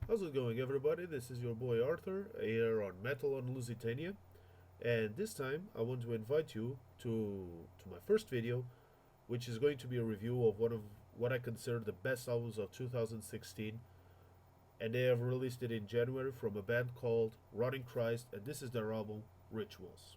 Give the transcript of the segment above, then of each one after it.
How's it going, everybody? This is your boy Arthur here on Metal on Lusitania, and this time I want to invite you to my first video, which is going to be a review of one of what I consider the best albums of 2016, and they have released it in January from a band called Rotting Christ, and this is their album Rituals.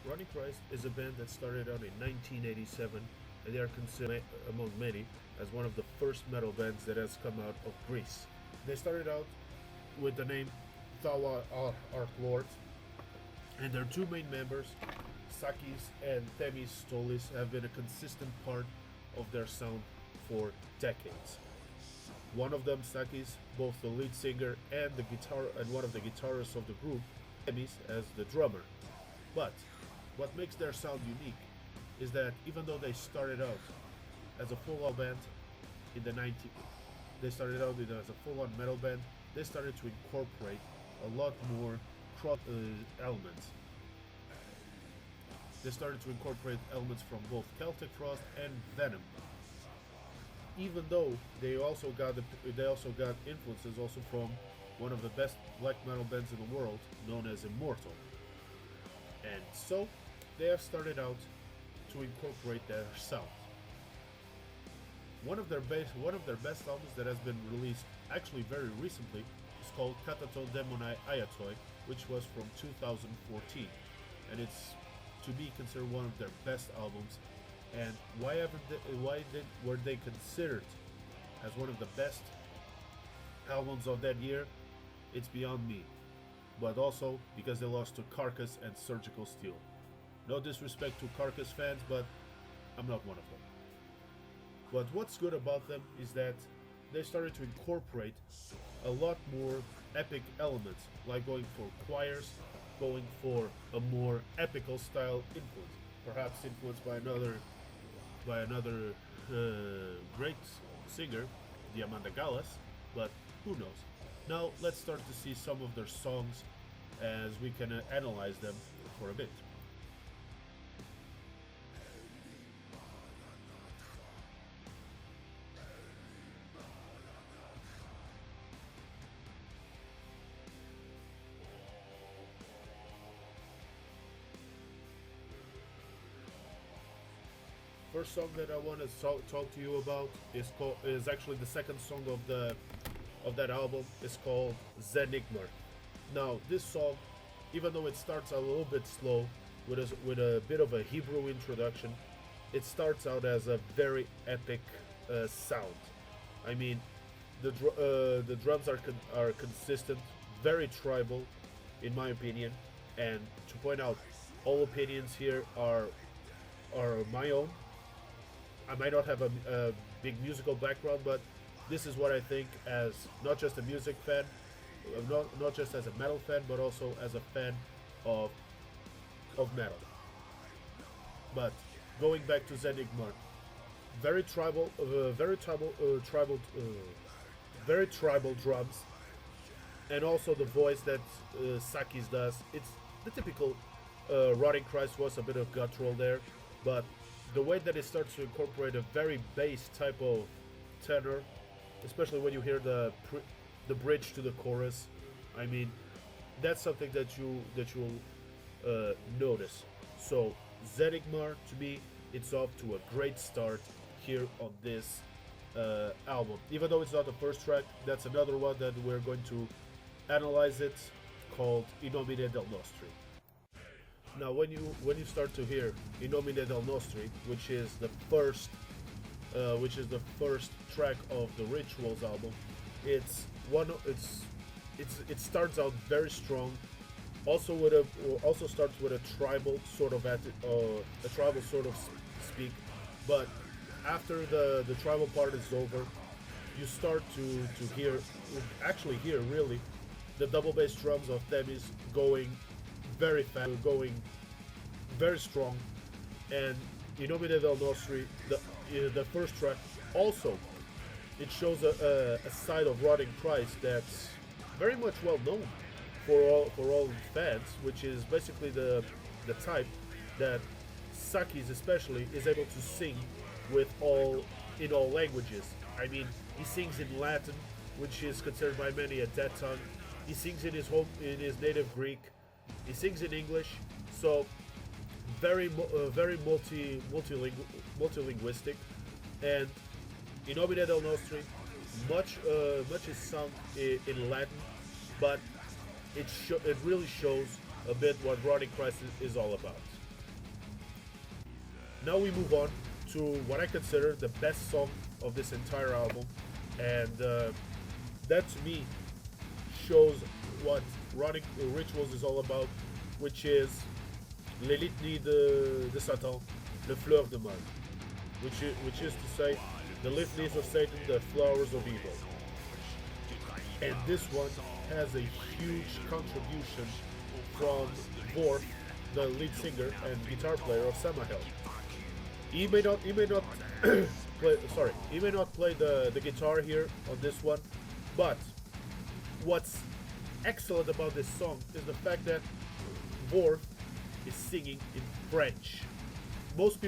Rotting Christ is a band that started out in 1987, and they are considered among many as one of the first metal bands that has come out of Greece. They started out with the name Thou Art Lord, and their two main members, Sakis and Themis Stolis, have been a consistent part of their sound for decades. One of them, Sakis, both the lead singer and the guitar and one of the guitarists of the group, Themis as the drummer. But what makes their sound unique is that even though they started out as a full-on band in the 90s, they started out as a full-on metal band, they started to incorporate a lot more cross elements. They started to incorporate elements from both Celtic Frost and Venom. Even though they also got influences also from one of the best black metal bands in the world, known as Immortal. And so they have started out to incorporate their sound. One of their best albums that has been released actually very recently is called Kataton Demonai Ayatoi, which was from 2014, and it's to be considered one of their best albums. And were they considered as one of the best albums of that year? It's beyond me. But also because they lost to Carcass and Surgical Steel. No disrespect to Carcass fans, but I'm not one of them. But what's good about them is that they started to incorporate a lot more epic elements, like going for choirs, going for a more epical style influence, perhaps influenced by another great singer, Diamanda Gallas, but who knows. Now let's start to see some of their songs as we can analyze them for a bit. First song that I want to talk to you about is actually the second song of that album. It's called Zenigmar. Now this song, even though it starts a little bit slow with a bit of a Hebrew introduction, it starts out as a very epic sound. I mean, the drums are consistent, very tribal, in my opinion. And to point out, all opinions here are my own. I might not have a big musical background, but this is what I think as not just a music fan, not just as a metal fan, but also as a fan of metal. But going back to Zenigmar, very tribal, very tribal drums, and also the voice that Sakis does. It's the typical Rotting Christ was a bit of guttural there, but the way that it starts to incorporate a very bass type of tenor, especially when you hear the bridge to the chorus, I mean, that's something that you'll notice. So Zenigmar, to me, it's off to a great start here on this album. Even though it's not the first track, that's another one that we're going to analyze it, called In Nomine del Nostri. Now, when you start to hear In Nomine del Nostri, which is the first track of the Rituals album, it starts out very strong, Also starts with a tribal sort of a tribal sort of speak, but after the tribal part is over, you start to hear, actually hear really, the double bass drums of Themis going very fast, going very strong, and Inomine del Nostri, the first track, also it shows a side of Rotting Christ that's very much well known for all fans, which is basically the type that Sakis especially is able to sing with all in all languages. I mean, he sings in Latin, which is considered by many a dead tongue. He sings in his native Greek. He sings in English, so very multilinguistic. And in Nomine del Nostri, much is sung in Latin, but it really shows a bit what Rotting Christ is all about. Now we move on to what I consider the best song of this entire album, and that to me shows what Rotting Rituals is all about, which is Les litanies de Satan, le fleur de mal, which is to say the litanies of Satan, the flowers of evil. And this one has a huge contribution from Vorf, the lead singer and guitar player of Samael. He may not play the guitar here on this one, but what's excellent about this song is the fact that Vorf is singing in French. Most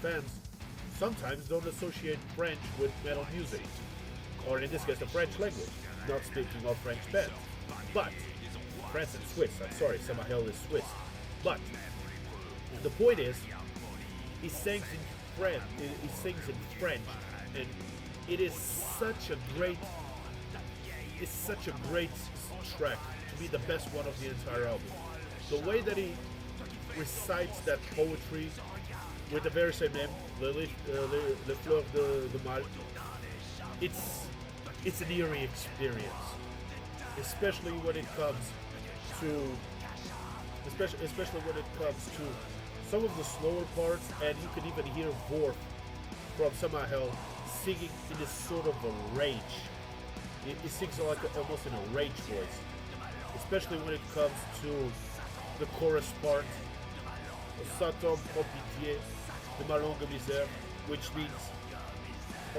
fans sometimes don't associate French with metal music, or in this case the French language, not speaking of French bands. But France and Swiss, I'm sorry, Samael is Swiss. But the point is, he sings in French. He sings in French, and it is such a great track to be the best one of the entire album. The way that he recites that poetry with the very same name, Le Fleur de Mal, it's an eerie experience, especially when it comes to some of the slower parts, and you can even hear Vorf from Samael singing in this sort of a rage. He sings like almost in a rage voice, especially when it comes to the chorus part. Satan, prends pitié de ma longue misère, which means,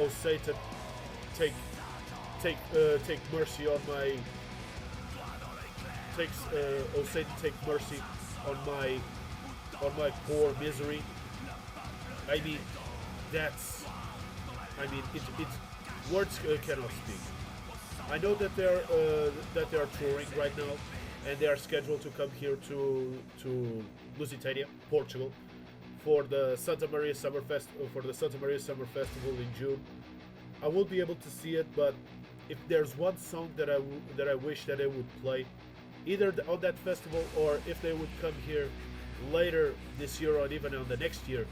"Oh Satan, take mercy on my oh Satan, take mercy on my poor misery." I mean, it's words cannot speak. I know that they are touring right now, and they are scheduled to come here to Lusitania, Portugal, for the Santa Maria Summer Festival in June. I won't be able to see it, but if there's one song that I wish that they would play, either on that festival or if they would come here later this year or even on the next year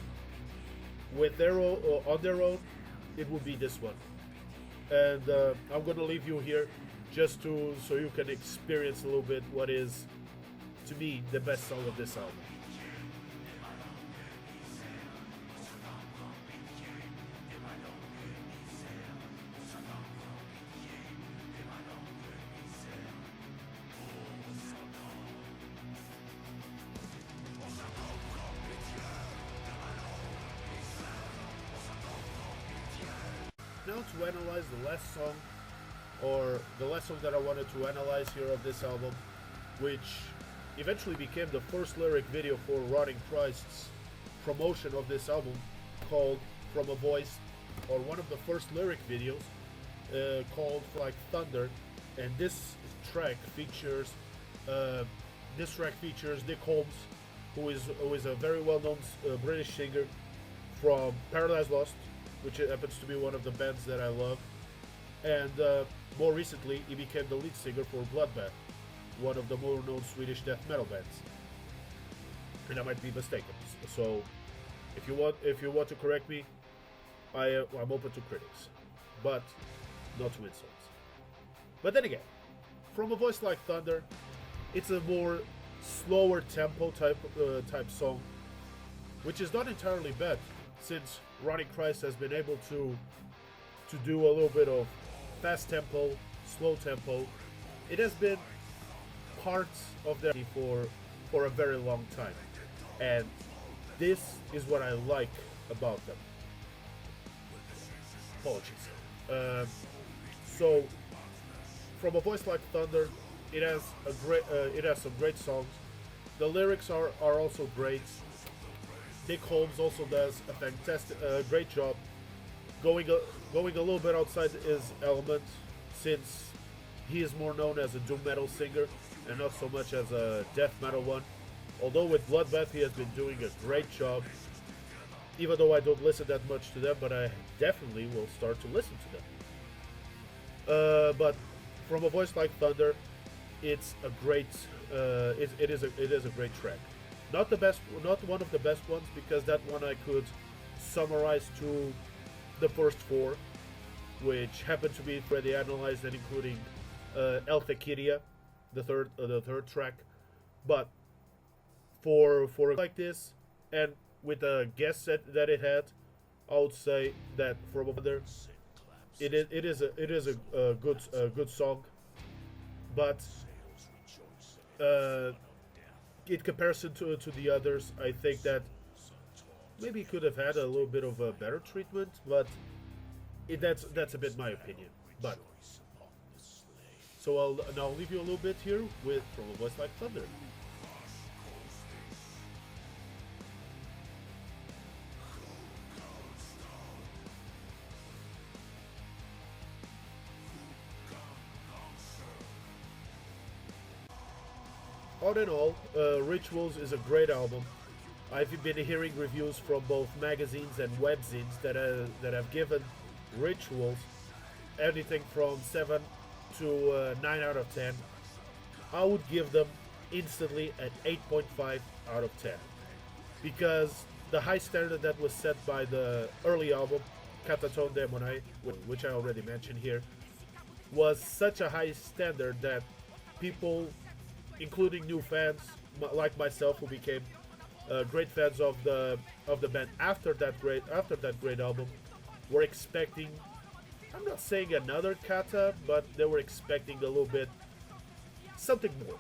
with on their own, it would be this one. And I'm gonna leave you here just so you can experience a little bit what is, to me, the best song of this album. Now to analyze the last song, or the last song that I wanted to analyze here of this album, which eventually became the first lyric video for Rotting Christ's promotion of this album, called From a Voice, or one of the first lyric videos called Like Thunder. And this track features Nick Holmes, who is a very well-known British singer from Paradise Lost, which happens to be one of the bands that I love. And more recently, he became the lead singer for Bloodbath, one of the more known Swedish death metal bands. And I might be mistaken. So, if you want to correct me, I'm open to critics, but not to insults. But then again, From a Voice Like Thunder It's a more slower tempo type song, which is not entirely bad, since Ronnie Christ has been able to do a little bit of fast tempo, slow tempo. It has been parts of their for a very long time, and this is what I like about them. Apologies. So, from a voice like Thunder, it has some great songs. The lyrics are also great. Nick Holmes also does a fantastic, great job going a little bit outside his element, since he is more known as a doom metal singer and not so much as a death metal one. Although with Bloodbath he has been doing a great job, even though I don't listen that much to them, but I definitely will start to listen to them. But from a voice like Thunder, it's a great, it is a great track. Not the best, not one of the best ones, because that one I could summarize to the first four, which happened to be already analyzed and including El Tequiria, the third track. But for like this, and with the guest set that it had, I would say that from other, it is a good song, but in comparison to the others, I think that maybe it could have had a little bit of a better treatment, but that's a bit my opinion. But so I'll leave you a little bit here with From a Voice Like Thunder. All in all, Rituals is a great album. I've been hearing reviews from both magazines and webzines that have given Rituals anything from 7 to 9 out of 10. I would give them instantly an 8.5 out of 10, because the high standard that was set by the early album, Catatone Demonai, which I already mentioned here, was such a high standard that people, including new fans like myself, who became great fans of the band after that great album, were expecting, I'm not saying another Kata, but they were expecting a little bit something more.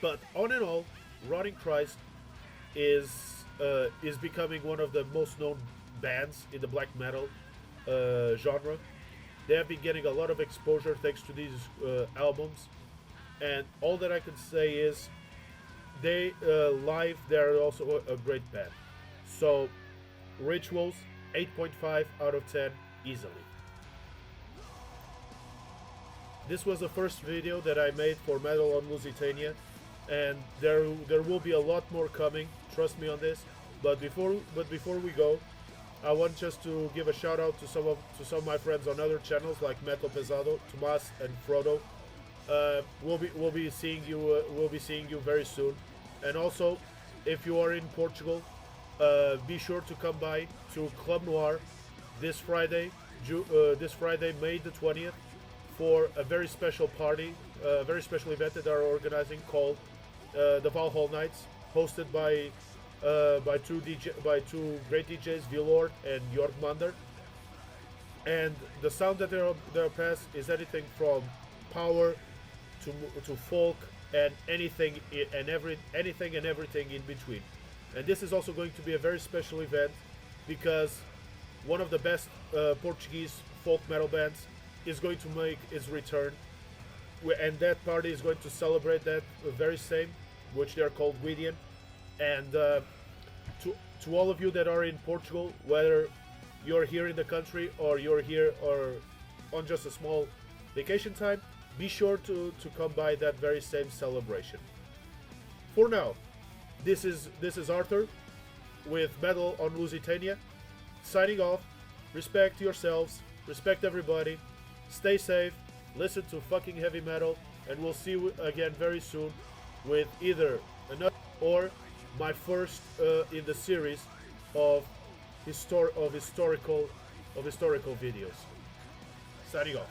But all in all, Rotting Christ is becoming one of the most known bands in the black metal genre. They have been getting a lot of exposure thanks to these albums, and all that I can say is they live they're also a great band. So Rituals 8.5 out of 10 easily. This was the first video that I made for Metal on Lusitania, and there will be a lot more coming, trust me on this. But before we go, I want just to give a shout out to some of my friends on other channels like Metal Pesado, Tomas and Frodo. We'll be seeing you very soon. And also, if you are in Portugal, be sure to come by to Club Noir this Friday, May the 20th, for a very special party, a very special event that they are organizing called the Valhall Nights, hosted by two great DJs, Vilord and Jörg Mander. And the sound that they'll pass is anything from power to folk and anything and everything in between. And this is also going to be a very special event, because one of the best Portuguese folk metal bands is going to make its return, and that party is going to celebrate that very same, which they are called Gwydion. And to all of you that are in Portugal, whether you're here in the country or you're here or on just a small vacation time, be sure to come by that very same celebration. For now, this is Arthur with Metal on Lusitania, signing off. Respect yourselves, respect everybody, stay safe, listen to fucking heavy metal, and we'll see you again very soon with either another or my first in the series of historical videos. Signing off.